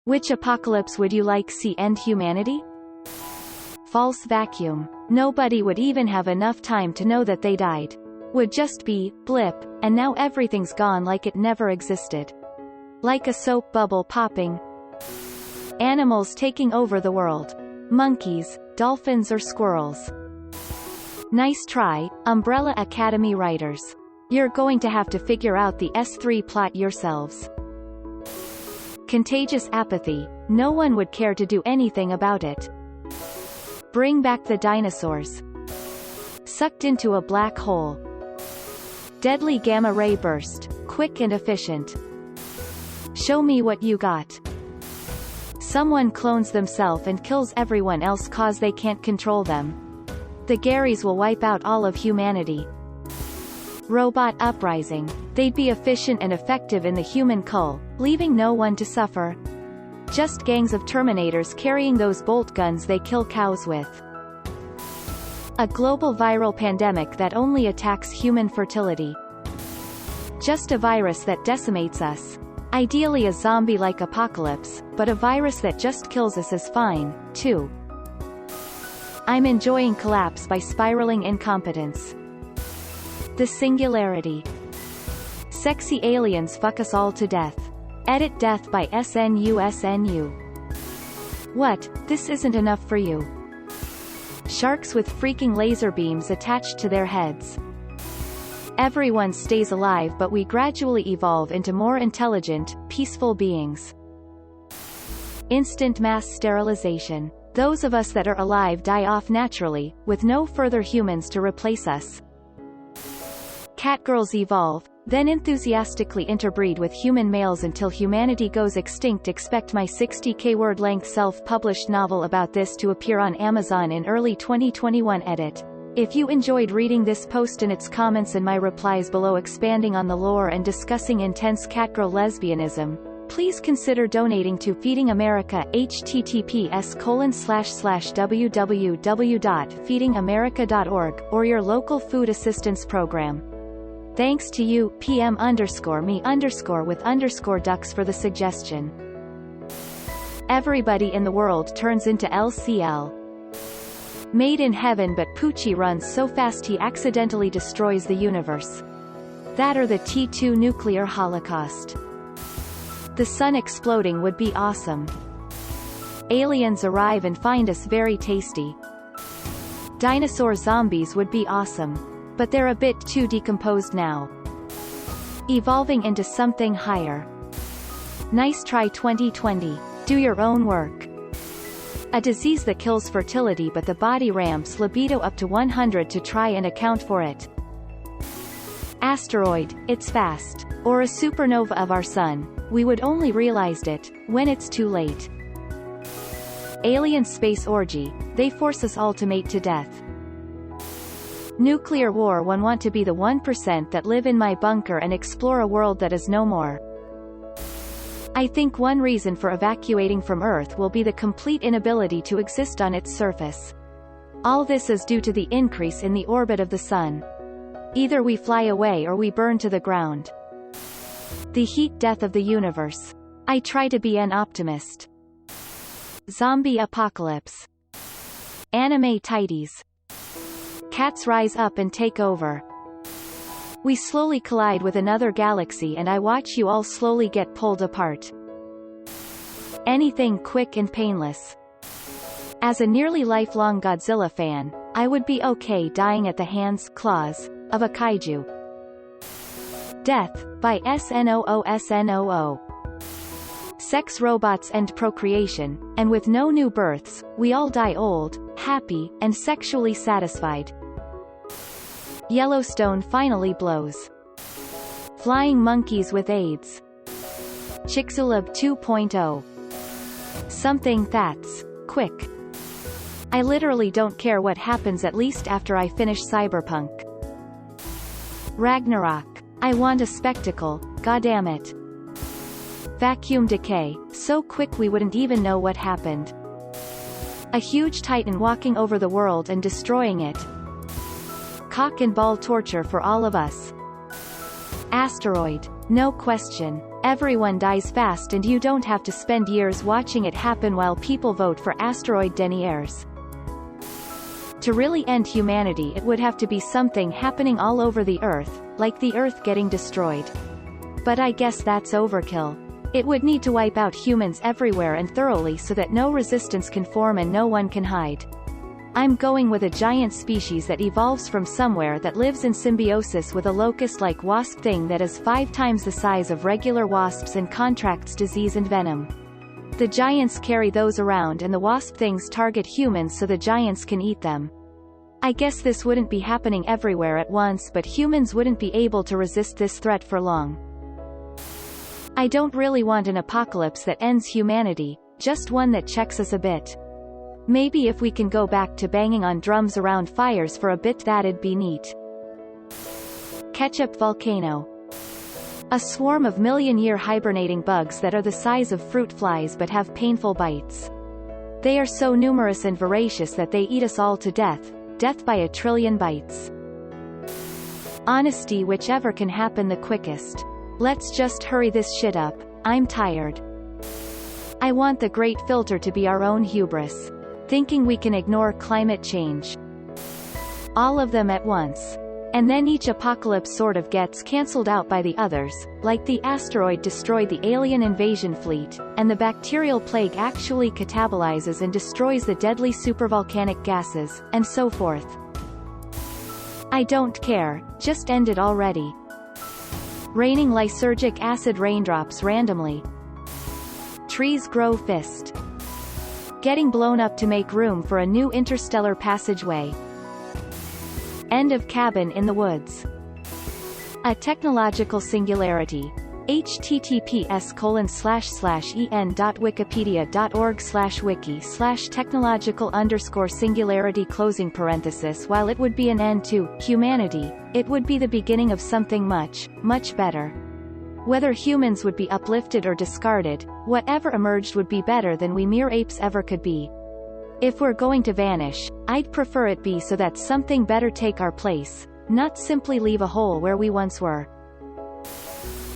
Which apocalypse would you like see end humanity? False vacuum. Nobody would even have enough time to know that they died. Would just be, blip, and now everything's gone like it never existed. Like a soap bubble popping. Animals taking over the world. Monkeys, dolphins or squirrels. Nice try, Umbrella Academy writers. You're going to have to figure out the S3 plot yourselves. Contagious apathy. No one would care to do anything about it. Bring back the dinosaurs. Sucked into a black hole. Deadly gamma ray burst. Quick and efficient. Show me what you got. Someone clones themselves and kills everyone else cause they can't control them. The Garys will wipe out all of humanity. Robot uprising. They'd be efficient and effective in the human cull, leaving no one to suffer. Just gangs of Terminators carrying those bolt guns they kill cows with. A global viral pandemic that only attacks human fertility. Just a virus that decimates us. Ideally a zombie-like apocalypse, but a virus that just kills us is fine, too. I'm enjoying collapse by spiraling incompetence. The singularity. Sexy aliens fuck us all to death. Edit death by SNU. What, this isn't enough for you? Sharks with freaking laser beams attached to their heads. Everyone stays alive but we gradually evolve into more intelligent, peaceful beings. Instant mass sterilization. Those of us that are alive die off naturally, with no further humans to replace us. Catgirls evolve, then enthusiastically interbreed with human males until humanity goes extinct. Expect my 60k word length self-published novel about this to appear on Amazon in early 2021. Edit. If you enjoyed reading this post and its comments and my replies below expanding on the lore and discussing intense catgirl lesbianism, please consider donating to Feeding America https://www.feedingamerica.org, or your local food assistance program. Thanks to you, PM_me_with_ducks for the suggestion. Everybody in the world turns into LCL. Made in heaven but Poochie runs so fast he accidentally destroys the universe. That or the T2 nuclear holocaust. The sun exploding would be awesome. Aliens arrive and find us very tasty. Dinosaur zombies would be awesome. But they're a bit too decomposed now. Evolving into something higher. Nice try 2020. Do your own work. A disease that kills fertility but the body ramps libido up to 100 to try and account for it. Asteroid, it's fast. Or a supernova of our sun, we would only realized it when it's too late. Alien space orgy, they force us all to mate to death. Nuclear war. One want to be the 1% that live in my bunker and explore a world that is no more. I think one reason for evacuating from Earth will be the complete inability to exist on its surface. All this is due to the increase in the orbit of the Sun. Either we fly away or we burn to the ground. The heat death of the universe. I try to be an optimist. Zombie apocalypse. Anime tighties. Cats rise up and take over. We slowly collide with another galaxy and I watch you all slowly get pulled apart. Anything quick and painless. As a nearly lifelong Godzilla fan, I would be okay dying at the hands, claws, of a kaiju. Death, by SNOOSNOO. Sex robots end procreation, and with no new births, we all die old, happy, and sexually satisfied. Yellowstone finally blows. Flying monkeys with AIDS. Chicxulub 2.0. Something that's quick. I literally don't care what happens at least after I finish Cyberpunk. Ragnarok. I want a spectacle, goddammit. Vacuum decay, so quick we wouldn't even know what happened. A huge titan walking over the world and destroying it. Cock and ball torture for all of us. Asteroid. No question. Everyone dies fast and you don't have to spend years watching it happen while people vote for asteroid deniers. To really end humanity, it would have to be something happening all over the Earth, like the Earth getting destroyed. But I guess that's overkill. It would need to wipe out humans everywhere and thoroughly so that no resistance can form and no one can hide. I'm going with a giant species that evolves from somewhere that lives in symbiosis with a locust-like wasp thing that is 5 times the size of regular wasps and contracts disease and venom. The giants carry those around and the wasp things target humans so the giants can eat them. I guess this wouldn't be happening everywhere at once, but humans wouldn't be able to resist this threat for long. I don't really want an apocalypse that ends humanity, just one that checks us a bit. Maybe if we can go back to banging on drums around fires for a bit, that'd be neat. Ketchup volcano. A swarm of million-year hibernating bugs that are the size of fruit flies but have painful bites. They are so numerous and voracious that they eat us all to death, death by 1 trillion bites. Honesty, whichever can happen the quickest. Let's just hurry this shit up, I'm tired. I want the great filter to be our own hubris. Thinking we can ignore climate change. All of them at once. And then each apocalypse sort of gets cancelled out by the others, like the asteroid destroyed the alien invasion fleet, and the bacterial plague actually catabolizes and destroys the deadly supervolcanic gases, and so forth. I don't care, just end it already. Raining lysergic acid raindrops randomly. Trees grow fist. Getting blown up to make room for a new interstellar passageway. End of cabin in the woods. A technological singularity. https://en.wikipedia.org/wiki/technological_singularity. While it would be an end to humanity, it would be the beginning of something much, much better. Whether humans would be uplifted or discarded, whatever emerged would be better than we mere apes ever could be. If we're going to vanish, I'd prefer it be so that something better take our place, not simply leave a hole where we once were.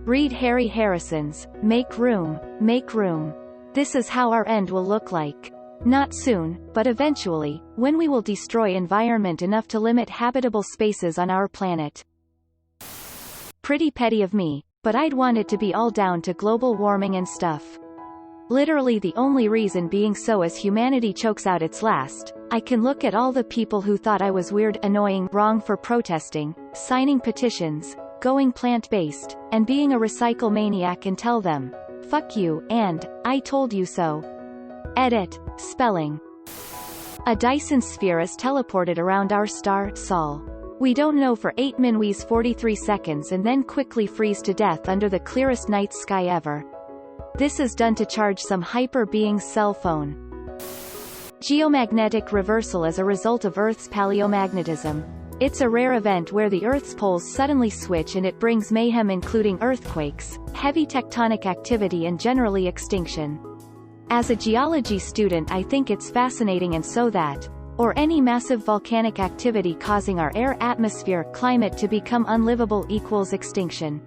Read Harry Harrison's Make Room, Make Room. This is how our end will look like. Not soon, but eventually, when we will destroy environment enough to limit habitable spaces on our planet. Pretty petty of me, but I'd want it to be all down to global warming and stuff. Literally the only reason being so as humanity chokes out its last. I can look at all the people who thought I was weird, annoying, wrong for protesting, signing petitions, going plant-based, and being a recycle maniac and tell them, fuck you, and, I told you so. Edit. Spelling. A Dyson sphere is teleported around our star, Sol. We don't know for 8 minutes 43 seconds and then quickly freeze to death under the clearest night sky ever. This is done to charge some hyper-being's cell phone. Geomagnetic reversal as a result of Earth's paleomagnetism. It's a rare event where the Earth's poles suddenly switch and it brings mayhem, including earthquakes, heavy tectonic activity and generally extinction. As a geology student, I think it's fascinating, and so that, or any massive volcanic activity causing our air, atmosphere, climate to become unlivable equals extinction.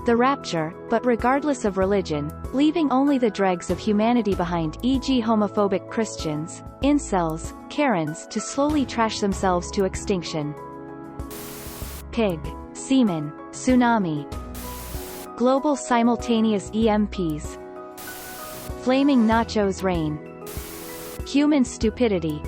The rapture, but regardless of religion, leaving only the dregs of humanity behind, e.g. homophobic Christians, incels, Karens, to slowly trash themselves to extinction. Pig. Semen. Tsunami. Global simultaneous EMPs. Flaming nachos rain. Human stupidity.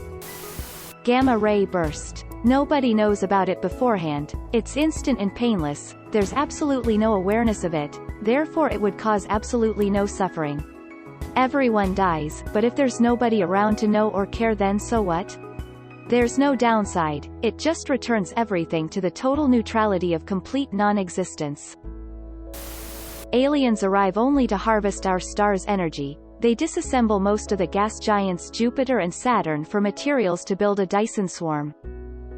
Gamma ray burst. Nobody knows about it beforehand, it's instant and painless, there's absolutely no awareness of it, therefore it would cause absolutely no suffering. Everyone dies, but if there's nobody around to know or care, then so what? There's no downside, it just returns everything to the total neutrality of complete non-existence. Aliens arrive only to harvest our star's energy. They disassemble most of the gas giants Jupiter and Saturn for materials to build a Dyson swarm.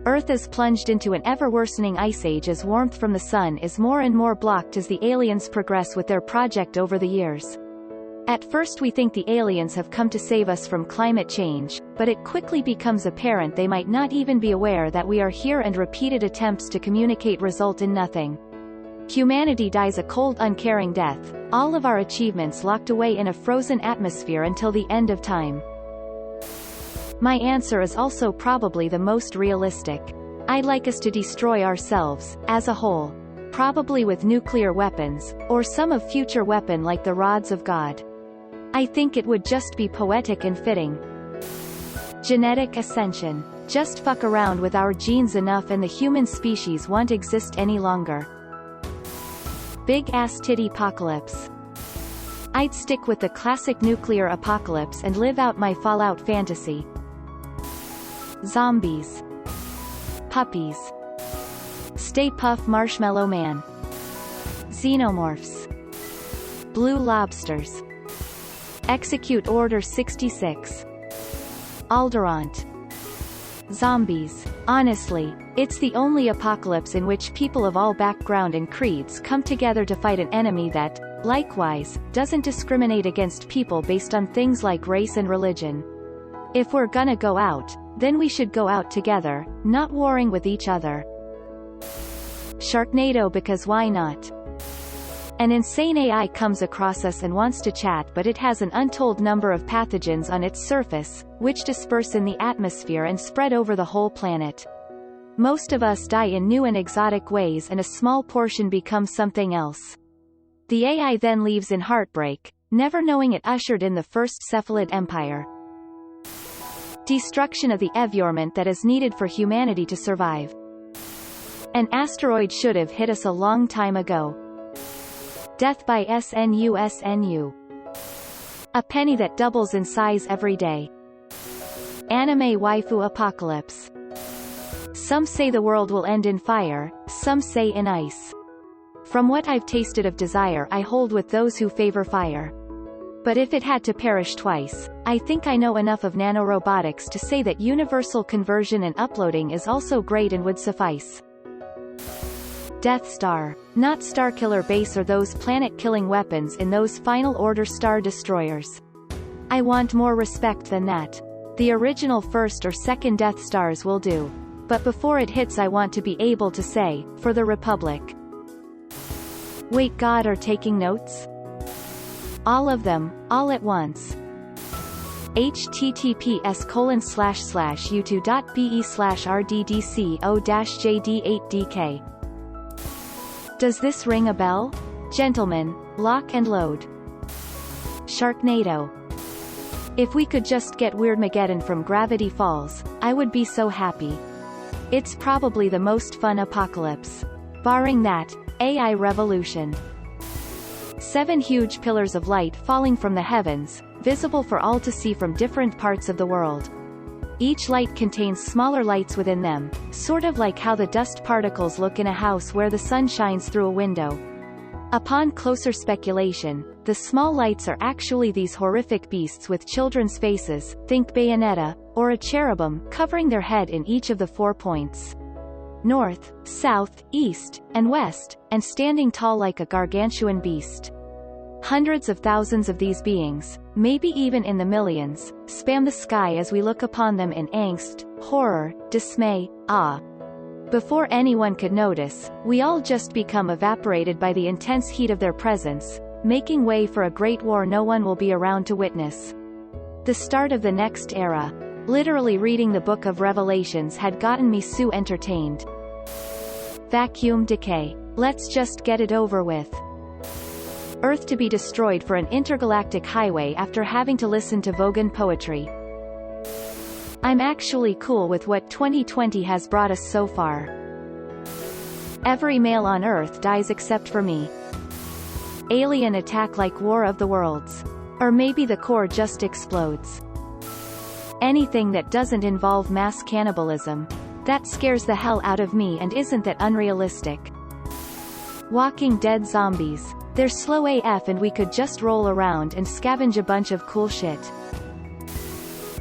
Earth is plunged into an ever-worsening ice age as warmth from the sun is more and more blocked as the aliens progress with their project over the years. At first we think the aliens have come to save us from climate change, but it quickly becomes apparent they might not even be aware that we are here, and repeated attempts to communicate result in nothing. Humanity dies a cold, uncaring death, all of our achievements locked away in a frozen atmosphere until the end of time. My answer is also probably the most realistic. I'd like us to destroy ourselves, as a whole. Probably with nuclear weapons, or some of future weapon like the rods of God. I think it would just be poetic and fitting. Genetic ascension. Just fuck around with our genes enough and the human species won't exist any longer. Big ass titty apocalypse. I'd stick with the classic nuclear apocalypse and live out my Fallout fantasy. Zombies. Puppies. Stay Puft Marshmallow Man. Xenomorphs. Blue lobsters. Execute Order 66. Alderant. Zombies. Honestly, it's the only apocalypse in which people of all background and creeds come together to fight an enemy that, likewise, doesn't discriminate against people based on things like race and religion. If we're gonna go out, then we should go out together, not warring with each other. Sharknado, because why not? An insane AI comes across us and wants to chat, but it has an untold number of pathogens on its surface, which disperse in the atmosphere and spread over the whole planet. Most of us die in new and exotic ways and a small portion becomes something else. The AI then leaves in heartbreak, never knowing it ushered in the first cephalid empire. Destruction of the environment that is needed for humanity to survive. An asteroid should have hit us a long time ago. Death by SNU. A penny that doubles in size every day. Anime waifu apocalypse. Some say the world will end in fire, some say in ice. From what I've tasted of desire, I hold with those who favor fire. But if it had to perish twice, I think I know enough of nanorobotics to say that universal conversion and uploading is also great and would suffice. Death Star. Not Starkiller Base or those planet-killing weapons in those Final Order Star Destroyers. I want more respect than that. The original first or second Death Stars will do. But before it hits I want to be able to say, for the Republic. Wait, God, are taking notes? All of them, all at once. https://u2.be/rddco-jd8dk. Does this ring a bell? Gentlemen, lock and load. Sharknado. If we could just get Weirdmageddon from Gravity Falls, I would be so happy. It's probably the most fun apocalypse. Barring that, AI revolution. 7 huge pillars of light falling from the heavens, visible for all to see from different parts of the world. Each light contains smaller lights within them, sort of like how the dust particles look in a house where the sun shines through a window. Upon closer speculation, the small lights are actually these horrific beasts with children's faces, think Bayonetta, or a cherubim, covering their head in each of the 4 points. North, south, east, and west, and standing tall like a gargantuan beast. Hundreds of thousands of these beings, maybe even in the millions, spam the sky as we look upon them in angst, horror, dismay, awe. Before anyone could notice, we all just become evaporated by the intense heat of their presence, making way for a great war no one will be around to witness. The start of the next era. Literally reading the Book of Revelations had gotten me so entertained. Vacuum decay. Let's just get it over with. Earth to be destroyed for an intergalactic highway after having to listen to Vogan poetry. I'm actually cool with what 2020 has brought us so far. Every male on Earth dies except for me. Alien attack like War of the Worlds. Or maybe the core just explodes. Anything that doesn't involve mass cannibalism. That scares the hell out of me and isn't that unrealistic. Walking Dead zombies. They're slow AF and we could just roll around and scavenge a bunch of cool shit.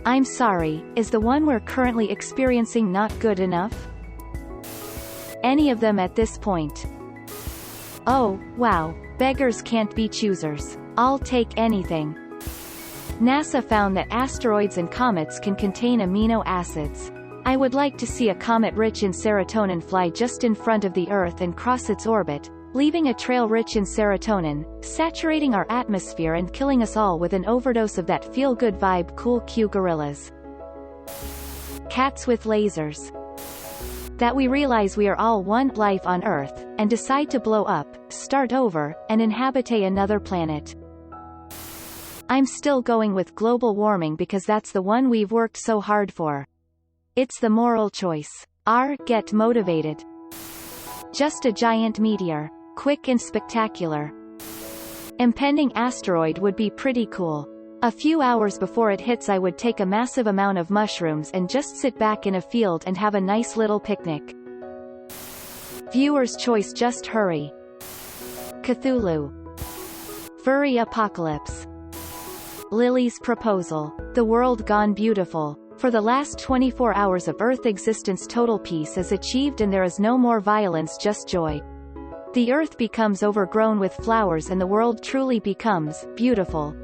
I'm sorry, is the one we're currently experiencing not good enough? Any of them at this point. Oh, wow, beggars can't be choosers. I'll take anything. NASA found that asteroids and comets can contain amino acids. I would like to see a comet rich in serotonin fly just in front of the Earth and cross its orbit, leaving a trail rich in serotonin, saturating our atmosphere and killing us all with an overdose of that feel-good vibe. Cool Q gorillas. Cats with lasers. That we realize we are all one life on Earth, and decide to blow up, start over, and inhabit another planet. I'm still going with global warming because that's the one we've worked so hard for. It's the moral choice. Get motivated. Just a giant meteor. Quick and spectacular. Impending asteroid would be pretty cool. A few hours before it hits I would take a massive amount of mushrooms and just sit back in a field and have a nice little picnic. Viewer's choice. Just hurry. Cthulhu. Furry apocalypse. Lily's proposal. The world gone beautiful. For the last 24 hours of Earth existence total peace is achieved and there is no more violence, just joy. The Earth becomes overgrown with flowers and the world truly becomes beautiful.